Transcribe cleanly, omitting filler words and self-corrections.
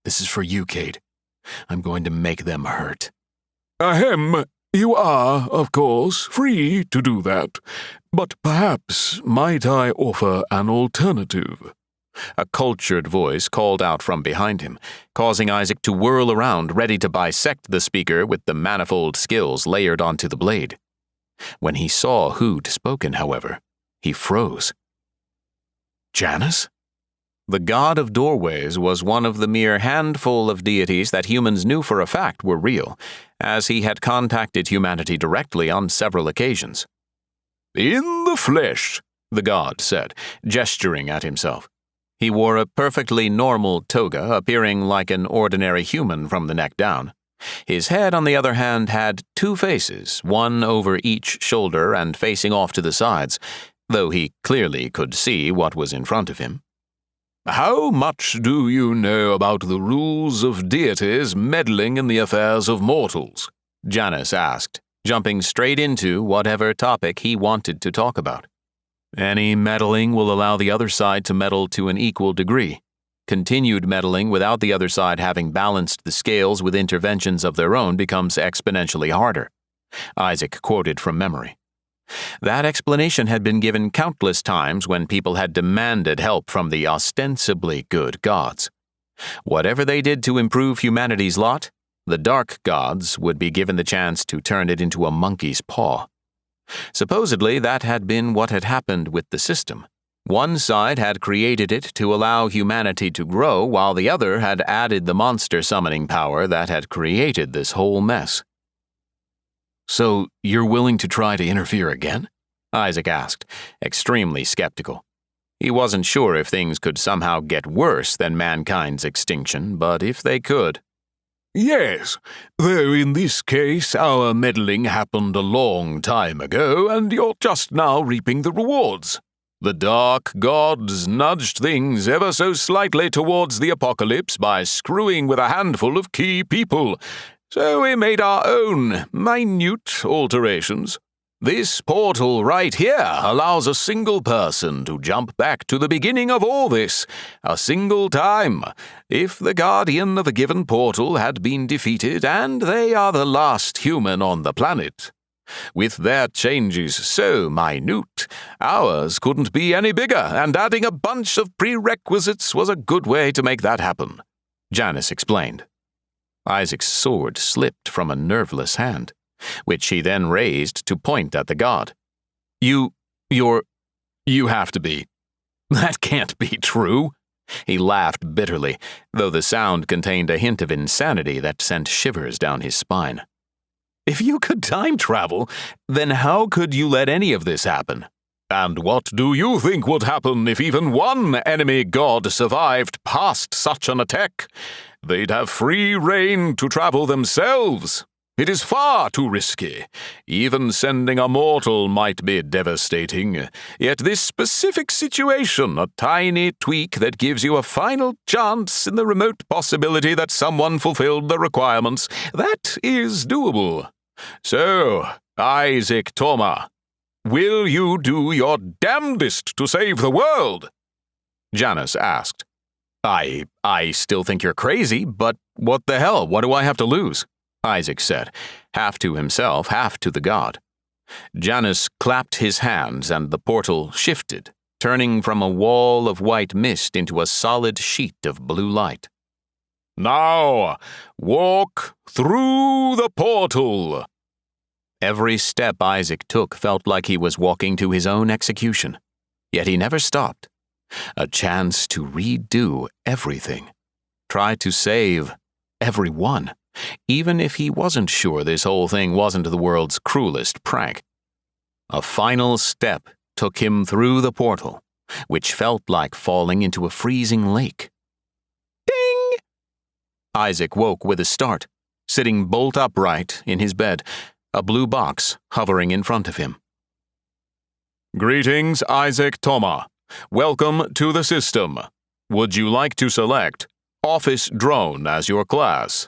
This is for you, Kate. I'm going to make them hurt. Ahem. You are, of course, free to do that. But perhaps might I offer an alternative? A cultured voice called out from behind him, causing Isaac to whirl around, ready to bisect the speaker with the manifold skills layered onto the blade. When he saw who'd spoken, however, he froze. Janus? The god of doorways was one of the mere handful of deities that humans knew for a fact were real, as he had contacted humanity directly on several occasions. In the flesh, the god said, gesturing at himself. He wore a perfectly normal toga, appearing like an ordinary human from the neck down. His head, on the other hand, had two faces, one over each shoulder and facing off to the sides, though he clearly could see what was in front of him. How much do you know about the rules of deities meddling in the affairs of mortals? Janus asked, jumping straight into whatever topic he wanted to talk about. Any meddling will allow the other side to meddle to an equal degree. Continued meddling without the other side having balanced the scales with interventions of their own becomes exponentially harder. Isaac quoted from memory. That explanation had been given countless times when people had demanded help from the ostensibly good gods. Whatever they did to improve humanity's lot, the dark gods would be given the chance to turn it into a monkey's paw. Supposedly, that had been what had happened with the system. One side had created it to allow humanity to grow, while the other had added the monster summoning power that had created this whole mess. So, you're willing to try to interfere again? Isaac asked, extremely skeptical. He wasn't sure if things could somehow get worse than mankind's extinction, but if they could. Yes, though in this case our meddling happened a long time ago, and you're just now reaping the rewards. The dark gods nudged things ever so slightly towards the apocalypse by screwing with a handful of key people. So we made our own minute alterations. This portal right here allows a single person to jump back to the beginning of all this, a single time, if the guardian of a given portal had been defeated and they are the last human on the planet. With their changes so minute, ours couldn't be any bigger, and adding a bunch of prerequisites was a good way to make that happen, Janus explained. Isaac's sword slipped from a nerveless hand, which he then raised to point at the god. You have to be. That can't be true. He laughed bitterly, though the sound contained a hint of insanity that sent shivers down his spine. If you could time travel, then how could you let any of this happen? And what do you think would happen if even one enemy god survived past such an attack? They'd have free rein to travel themselves. It is far too risky. Even sending a mortal might be devastating. Yet this specific situation, a tiny tweak that gives you a final chance in the remote possibility that someone fulfilled the requirements, that is doable. So, Isaac Thoma, will you do your damnedest to save the world? Janus asked. I still think you're crazy, but what the hell? What do I have to lose? Isaac said, half to himself, half to the god. Janus clapped his hands and the portal shifted, turning from a wall of white mist into a solid sheet of blue light. Now, walk through the portal. Every step Isaac took felt like he was walking to his own execution, yet he never stopped. A chance to redo everything. Try to save everyone, even if he wasn't sure this whole thing wasn't the world's cruelest prank. A final step took him through the portal, which felt like falling into a freezing lake. Ding! Isaac woke with a start, sitting bolt upright in his bed, a blue box hovering in front of him. Greetings, Isaac Thoma. Welcome to the system. Would you like to select Office Drone as your class?